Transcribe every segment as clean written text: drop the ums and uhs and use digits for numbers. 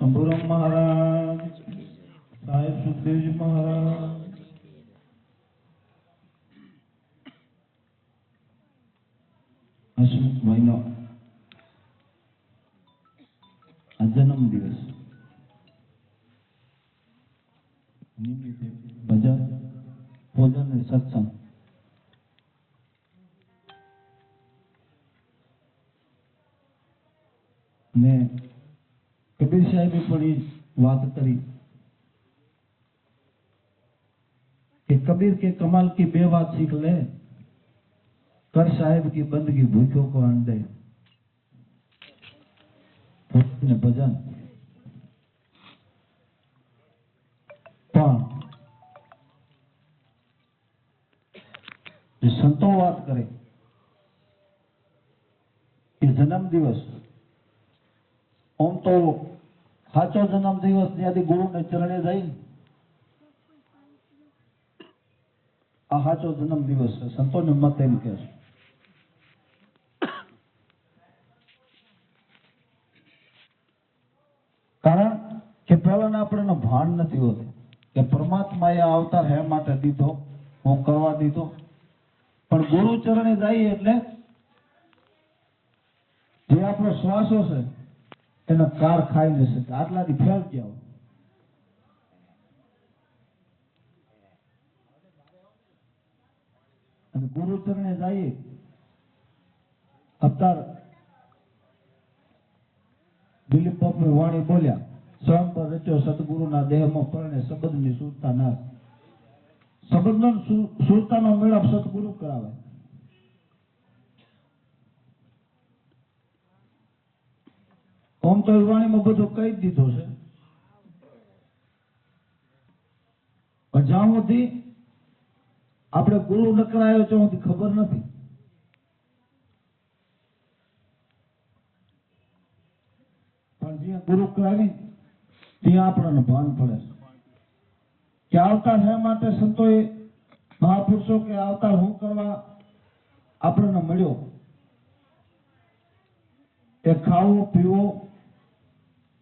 અંબુરામ મહારાજ, સાહેબ સુખદેવજી મહારાજ, હસમુખભાઈનો આ જન્મ દિવસ નિમિત્તે ભજન, ભોજન અને સત્સંગ ને કબીર સાહેબે પણ એ વાત કરી कि कबीर के कमाल की बे बात सीख ले, कर साहेब की बंदगी भूखों को अन्न दे, ने भजन पण संतो बात करे कि जन्म दिवस ओम तो साचो जन्म दिवस ज्यादा गुरु ने चरणे जाई आ साचो जन्म दिवस है संतो ने मत एम कहे कारण के पहला आपने भान नहीं होते कि परमात्मा ए अवतार है माटे दीधो हूँ करवा दीधो पण गुरु चरणे जाइए એટલે જે આપણો શ્વાસો છે એનો કાર ખાઈ લેશે આટલાથી ફેલ ગયા હોય અને ગુરુ ચરણે જઈએ અવતાર દિલીપ બાપુ વાણી બોલ્યા સ્વયં પર રચ્યો સદગુરુના દેહમાં પરણે શબ્દની સુરતા નાશ શબ્દનો સુરતાનો મેળાપ સદગુરુ કરાવે ઓમ તો વાણીમાં બધું કહી દીધું છે પણ જ્યાં સુધી આપણે ગુરુ ન કરાયો ત્યાં સુધી ખબર નથી પણ જ્યાં ગુરુ કરાવી ત્યાં આપણને ભાન પડે કે અવતાર હે માટે સંતોએ મહાપુરુષો કે અવતાર હું કરવા આપણને મળ્યો એ ખાવો પીવો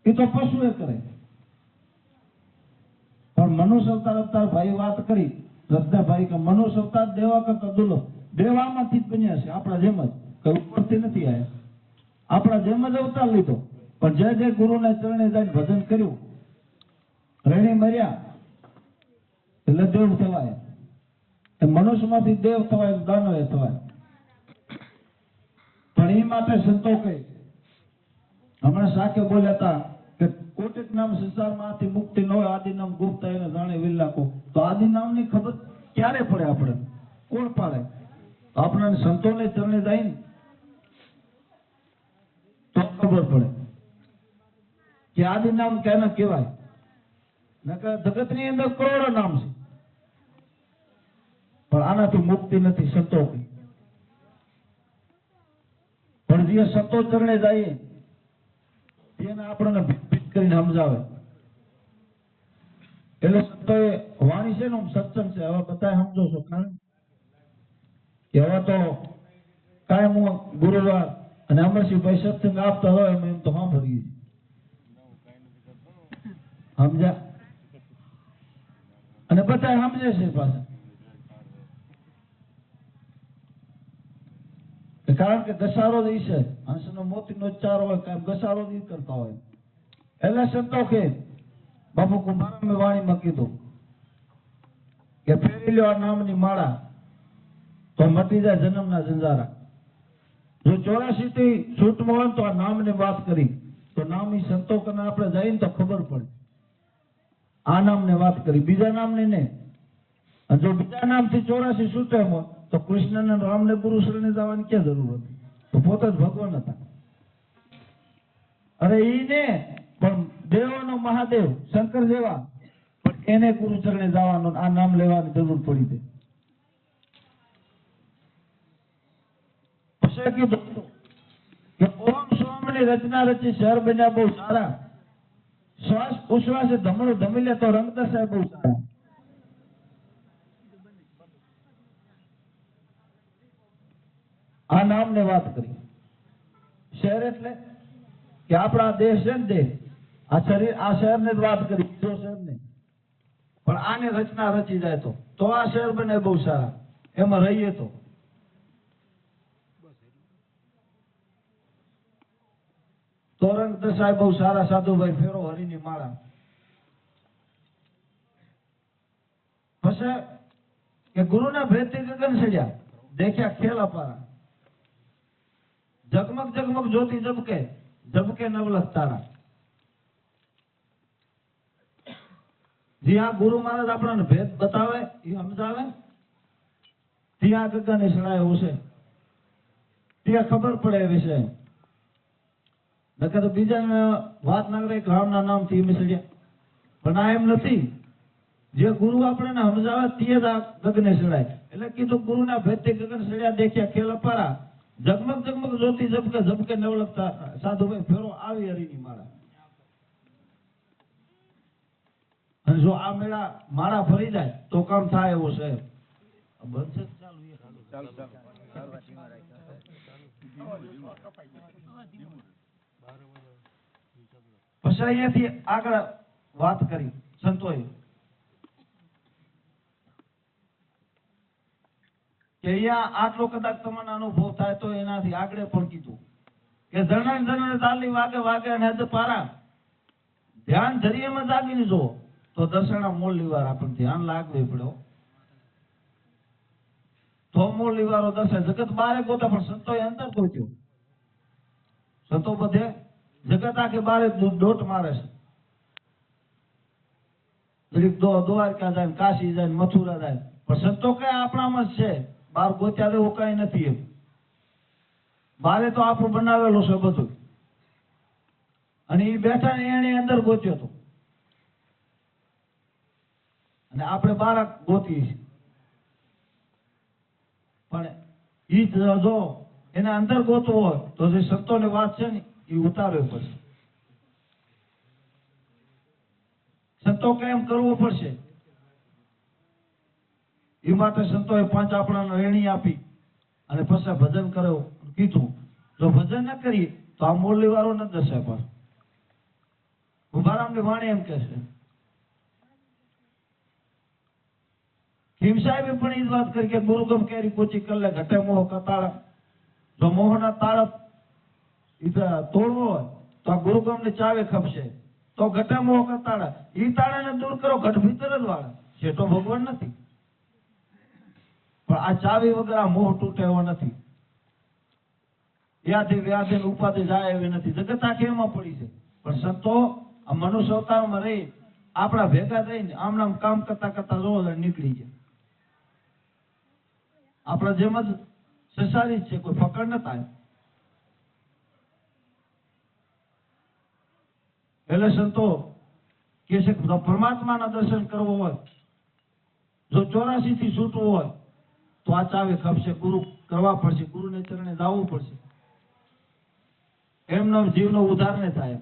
એ તો પશુએ કરે પણ મનુષ્ય અવતાર ભાઈ વાત કરી રત્નાભાઈ કે મનુષ્ય અવતાર દેવા કરતા દુર્લભ દેવામાંથી જ બન્યા છે આપણા જેમ જ કઈ ઉપરથી નથી આવ્યા આપણા જેમ જ અવતાર લીધો પણ જે જે ગુરુના ચરણે જઈને ભજન કર્યું રેણી મર્યા એટલે દેવ થવાય એ મનુષ્યમાંથી દેવ થવાય દાનવે થવાય પણ એ માટે સંતો કહે હમણાં સાકે બોલ્યા હતા કે કોટિક નામ સંસારમાંથી મુક્તિ ન હોય આદિ નામ ગુપ્ત એને જાણે વિલ્લાકો તો આદિ નામની ખબર ક્યારે પડે આપણે કોણ પાડે આપણને સંતોને ચરણે જાય ને તો ખબર પડે કે આદિ નામ કેને કહેવાય નકર જગતની અંદર કરોડો નામ છે પણ આનાથી મુક્તિ નથી સંતો પણ જે સંતો ચરણે જઈએ તેને આપણને ભીત કરીને સમજાવે એટલે સંતોએ વાણી છે ને સત્સંગ છે હવે બધા સમજો છો કારણ કે હવે તો કાયમ હું ગુરુવાર અને અમરસિંહભાઈ સત્સંગ આપતા હોય એમ તો સાંભળીએ સમજ્યા અને બધા સમજે છે પાછા કારણ કે ઘસારો જ છે હંસનો મોતીનો ચાર હોય કાંઈ ઘસારો જ કરતા હોય એટલે સંતો કે બાપુ કુંભારા મેં વાણીમાં કીધું કે ફેરી લ્યો આ નામની માળા તો મટી જાય જન્મના જંજારા જો 84 થી છૂટમાં હોય તો આ નામની વાત કરી તો નામ ઈ સંતો કને આપણે જઈને તો ખબર પડે આ નામને વાત કરી બીજા નામની નહીં અને જો બીજા નામથી 84 છૂટે હોય તો કૃષ્ણ ને રામ ને ગુરુ શરણે જવાની ક્યાં જરૂર હતી તો પોતે જ ભગવાન હતા અરે ઈ ને પણ દેવોનો મહાદેવ શંકર જેવા પણ એને ગુરુ ચરણે જવાનું આ નામ લેવાની જરૂર પડી દે પછી કીધું કે ઓમ સ્વામીની રચના રચી શહેર બન્યા બહુ સારા શ્વાસ ઉશ્વાસે ધમણું ધમી લે તો રંગ દર્શાય બહુ સારા આ નામને વાત કરી શહેર એટલે કે આપણા દેશ છે ને દેશ આ શહેરની જ વાત કરી, બીજો શહેર નહીં. પણ આની રચના રચી જાય તો આ શહેર બને બહુ સારા, એમાં રહીએ તો. તોરંગ દસાય બહુ સારા સાધુભાઈ, ફેરો હરિની માળા. પછી કે ગુરુના ભેદથી ગગન સડ્યા, દેખ્યા ખેલ અપારા. જગમગ જગમગ જ્યોતિ જબકે, જબકે નવલખ તારા. જ્યાં ગુરુ મહારાજ આપણને ભેદ બતાવે, એ સમજાવે, ત્યાં ગગન સડાયું છે, ત્યાં ખબર પડે એ વિશે. નકર તો બીજા વાત ના કરે રામના નામથી મિસળ્યા. પણ આ એમ નથી, જે ગુરુ આપણને સમજાવે તે જ આ ગગને સડાય. એટલે કીધું ગુરુના ભેદથી ગગન સડ્યા, દેખ્યા ખેલ અપારા. જગમગ જગમગ જ્યોતિ જબકે, જબકે નવલખ તારા. સાધુભાઈ ફેરો આવી હરિની માળા. અને જો આ મેળા માળા ફરી જાય તો કામ થાય એવું છે. બનશે ચાલુ પછી અહીંયાથી આગળ વાત કરી સંતોએ કે અહીંયા આટલો કદાચ તમને અનુભવ થાય તો એનાથી આગળ પણ કીધું કે જણન જણન તાલી વાગે વાગે અને હદ પારા. ધ્યાન ધરીએમાં જાગીને જો તો દર્શના મૂળ વાર આપણને ધ્યાન લાગવી પડે. તો મૂળ લીવારો દર્શાય. જગત બારે ગોતા પણ સંતોએ અંદર ગોત્યો. સંતો બધે જગત આખે બારે દોટ મારે છે. દ્વારકા જાય, કાશી જાય, મથુરા જાય, પણ સંતો કઈ આપણામાં જ છે. બાર ગોત્યા એવું કઈ નથી. એમ બારે તો આપણું બનાવેલું છે બધું. અને એ બેઠા ને એને અંદર ગોત્યો હતો, અને આપણે બાર ગોતી. પણ ઈ જો એને અંદર ગોતવો હોય તો જે સંતોની વાત છે ને એ ઉતારવી પડશે. સંતો કેમ કરવું પડશે એ માટે સંતોએ 5 આપણાને રેણી આપી અને પછી ભજન કર્યો કીધું. જો ભજન ન કરીએ તો આ મુરલી વાળો ન દશે. પણ ઉભારામની વાણી એમ કે છે, ભીમ સાહેબે પણ એ જ વાત કરી કે ગુરુગમ કેરી કોચી કલ્લે ઘટે મોહ કતાળ. જો મોહના તાળ તોડવો હોય તો આ ગુરુગમ ની ચાવી ખપશે. તો ઘટે મોહ કતાળ, ઈ તાળાને દૂર કરો. ઘટ ભીતર જ વાળા છે તો ભગવાન નથી. પણ આ ચાવી વગર આ મોહ તૂટે એવો નથી. વ્યાધિ વ્યાધિ ઉપાધિ જાય એવી નથી. જગત આખી એમાં પડી છે. પણ સંતો આ મનુષ્ય અવતારમાં રહી આપણા ભેગા થઈને આમ નામ કામ કરતા કરતા જોવો નીકળી જાય. આપણા જેમ જ સંસારી જ છે, કોઈ ફકડ ન થાય. એટલે સંતો કે છે પરમાત્માના દર્શન કરવો હોય, જો 84 થી છૂટવું હોય તો આ ચાવી ખપશે. ગુરુ કરવા પડશે, ગુરુને ચરણે જવું પડશે. એમનો જીવનો ઉદ્ધાર ને થાય.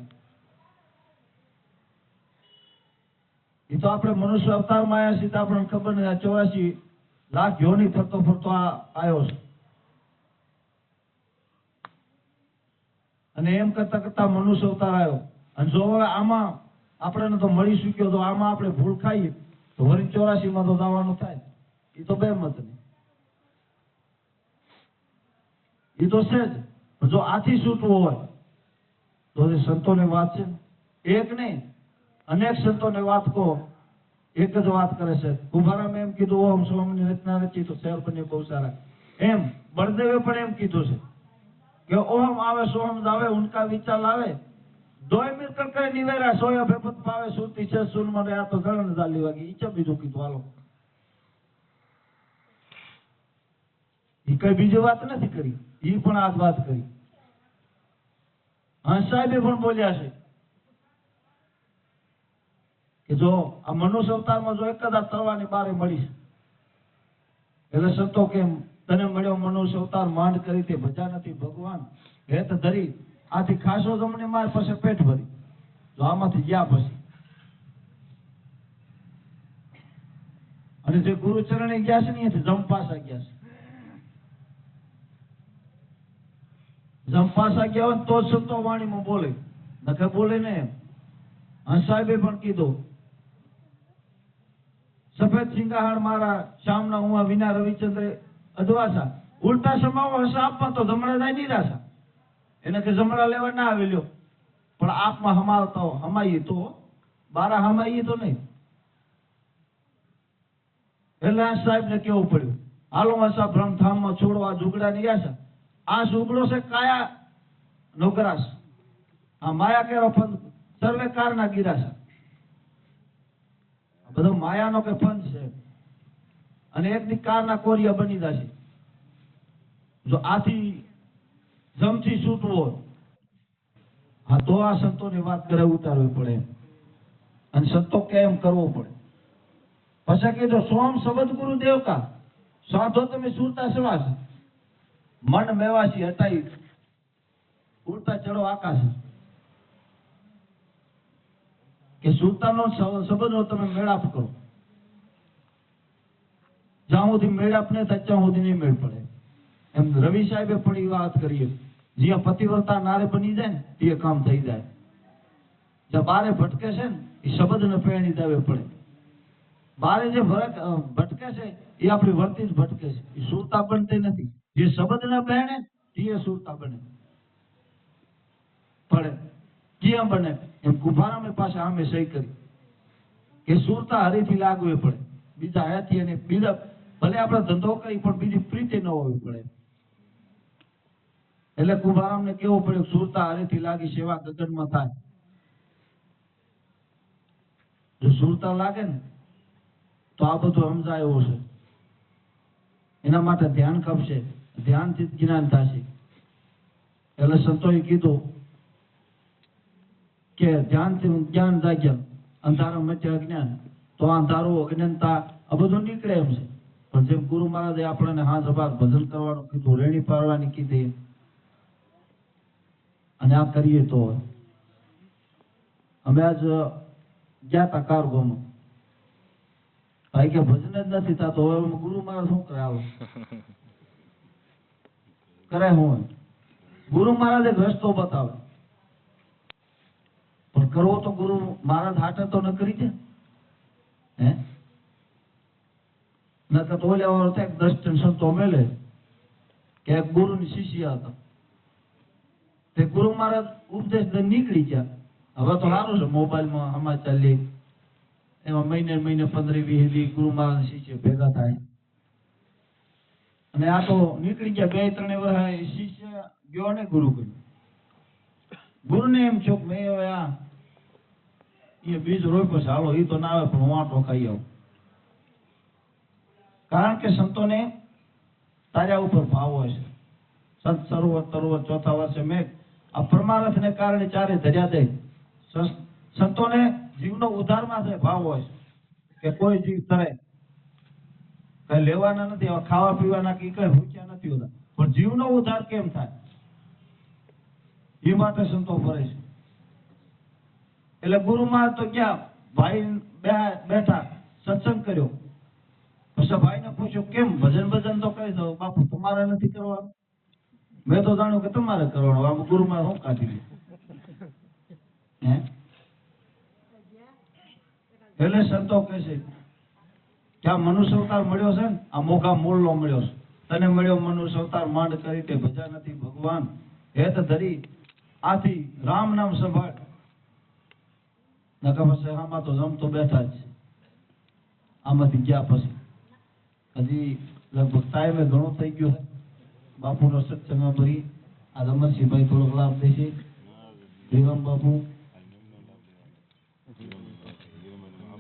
એ તો આપણે મનુષ્ય અવતારમાં આવ્યા છીએ તો આપણને ખબર નથી. 84 લાખ યોની ફરતો ફરતો આવ્યો છે. અને એમ કરતા કરતા મનુષ્ય અવતાર આવ્યો. અને જો હવે આમાં આપણને તો મળી શક્યો, તો આમાં આપણે ભૂલ ખાઈએ તો વળી 84 માં તો જવાનું થાય. એ તો બે મત નહીં. એ તો છે જ. જો આથી છૂટવું હોય તો સંતોની વાત છે. એક નહીં અનેક સંતોની વાત કહો, એક જ વાત કરે છે. ઉભારામ એમ કીધું ઓમ સોમની રચના રચી તો શહેર બને બહુ સારા. એમ બળદેવે પણ એમ કીધું છે કે ઓમ આવે સોમ આવે ઉનકા વિચાર આવે. દોય મિલકર કરે નિવેરા સોયા ભેપત પાવે સુરતી છે સુન મને આ તો ગળન જાલી વાગી. ઈ ચા બીજું કીધું. હાલો, ઈ કઈ બીજી વાત નથી કરી. ઈ પણ આ જ વાત કરી. હંસ સાહેબે પણ બોલ્યા છે કે જો આ મનુષ્ય અવતારમાં જો એક જ આ તરવાની બારે મળી છે. એટલે સંતો કેમ તને મળ્યો મનુષ્ય અવતાર માંડ કરી તે ભજા નથી ભગવાન. હેત ધરી આથી ખાસો જમણે માર પાસે પેટ ભરી. જો આમાંથી ગયા પછી અને જે ગુરુ ચરણે ગયા છે ને એથી જમપાસા ગયા છે. જમપાસા ગયા હોય તો જ સંતો વાણીમાં બોલે, નકર બોલે ને. એમ હંસ સાહેબે પણ કીધું, સફેદ સિંગાહણ મારા શ્યામના ઉમા વિના રવિચંદ્ર અધવાસા, ઉલટા સમાવો હસ આપમાં તો જમણા જાય નિરાશા. એને કે જમણા લેવા ના આવી લ્યો, પણ આપમાં હમાવતા હમાઈએ તો બારા હમાઈએ તો નહીં. એટલે હંસ સાહેબને કેવું પડ્યું, હાલો હસા ભ્રમધામમાં છોડો આ ઝુગડાની આશા. આ ઝુગડો છે કાયા નોકરાશ, આ માયા કેરો ફંદ સર્વે કારના ગિરાશા. બધો માયાનો કે ફંદ છે, અને એક દી કારના કોરિયા બની જશે. જો આથી જમથી છૂટવું હોય, હા તો આ સંતોની વાત કરે ઉતારવી પડે, અને સંતો કેમ કરવો પડે. પછી કીધું સોમ શબ્દ ગુરુ દેવ કા સાધો તમે સુરતા સવાસ, મન મેવાસી હટાઈ ઉડતા ચડો આકાશ. કે સુરતાનો સંબંધનો તમે મેળાપ કરો, જ્યાં સુધી મેળાપ નહીં થાય ત્યાં સુધી નહીં મેળ પડે. એમ રવિ સાહેબે પણ એ વાત કરીએ, જ્યાં પતિવ્રતા નારે બની જાય ને તે કામ થઈ જાય. જ્યાં બારે ભટકે છે ને એ શબ્દને પેણી દેવે પડે. બારે જે ભટકે છે એ આપણી વર્તી જ ભટકે છે, એ સુરતા બનતી નથી. જે શબ્દને પહેણે તે સુરતા બને પડે. કેમ બને? એમ કુંભારામે પાસે આમે સહી કરી કે સુરતા હરીથી લાગવી પડે, બીજા હયાથી અને બીજા ભલે આપણે ધંધો કરી પણ બીજી પ્રીતિ ન હોવી પડે. એટલે કુંભારામને કેવું પડ્યું, સુરતા હરીથી લાગી સેવા ગગનમાં થાય. જો સુરતા લાગે ને તો આ બધું સમજાય એવું છે. એના માટે ધ્યાન ખપશે, ધ્યાનથી જ જ્ઞાન થશે. એટલે સંતોએ કીધું કે ધ્યાનથી જ્ઞાન જાગ્યા, અંધારો મચે અજ્ઞાન, તો અંધારું અજ્ઞાનતા આ બધું નીકળે એમ છે. પણ જેમ ગુરુ મહારાજે આપણને હાથ અભાર ભજન કરવાનું કીધું, રેણી પાડવાની કીધી, અને આ કરીએ તો અમે આજ ગયા તા કારગોમાં, ભાઈ કે ભજન જ નથી થતો, હવે ગુરુ મહારાજ શું કરે? આવો કરે હું ગુરુ મહારાજ એક રસ્તો બતાવે, પણ કરવો તો ગુરુ મહારાજ હાટે તો ન કરી દે હે. નકર તો ઓલા વાળો થાય 10 સંતો મેલે કે એક ગુરુની શિષ્ય હતા, તે ગુરુ મહારાજ ઉપદેશ દઈને નીકળી ગયા. હવે તો સારું છે, મોબાઈલમાં સમાચાર લે, એમાં મહિને 15-20 દી ગુરુ મહારાજ શિષ્ય ભેગા થાય. અને આ તો નીકળી ગયા 2-3 વર્ષ શિષ્ય ગયો ને ગુરુ કર્યું. ગુરુને એમ છો મેં હવે આ એ બીજ રોપ્યો છે, હાલો એ તો ના આવે પણ હું આટો ખાઈ આવું. કારણ કે સંતોને તાર્યા ઉપર ભાવ હોય છે. સંત સરોવર તરોવર ચોથા વર્ષે મેઘ, આ પરમાર્થને કારણે ચારે ધર્યા દે. સંતોને જીવનો ઉદ્ધારમાં છે ભાવ હોય છે, કે કોઈ જીવ તરે કઈ લેવાના નથી, ખાવા પીવાના કઈ ભૂખ્યા નથી હોતા, પણ જીવનો ઉદ્ધાર કેમ થાય એ માટે સંતો ફરે છે. એટલે ગુરુ મહારાજ તો ક્યાં ભાઈ બેઠા સત્સંગ કર્યો, પછી ભાઈને પૂછ્યું કેમ ભજન તો કરી દો બાપુ, તમારે નથી કરવાનું? મેં તો જાણ્યું કે તમારે કરવાનું, આમ ગુરુ મહારાજ શું કાઢી લે હે. એટલે સંતો કહે છે કે આ મનુષ્ય અવતાર મળ્યો છે ને, આ મોઘા મૂળ નો મળ્યો છે. તને મળ્યો મનુષ્ય અવતાર માંડ કરી તે ભજા નથી ભગવાન, હે તો ધરી આથી રામ નામ સંભાળ. નકા પછી આમાં તો જમતો બેઠા જ, આમાંથી ગયા પછી હજી લગભગ ટાઈમે ઘણો થઈ ગયો છે. બાપુનો સત્સંગ ભરી આ રમણસિંહભાઈ થોડોક લાભ દેશે, વિરમ બાપુ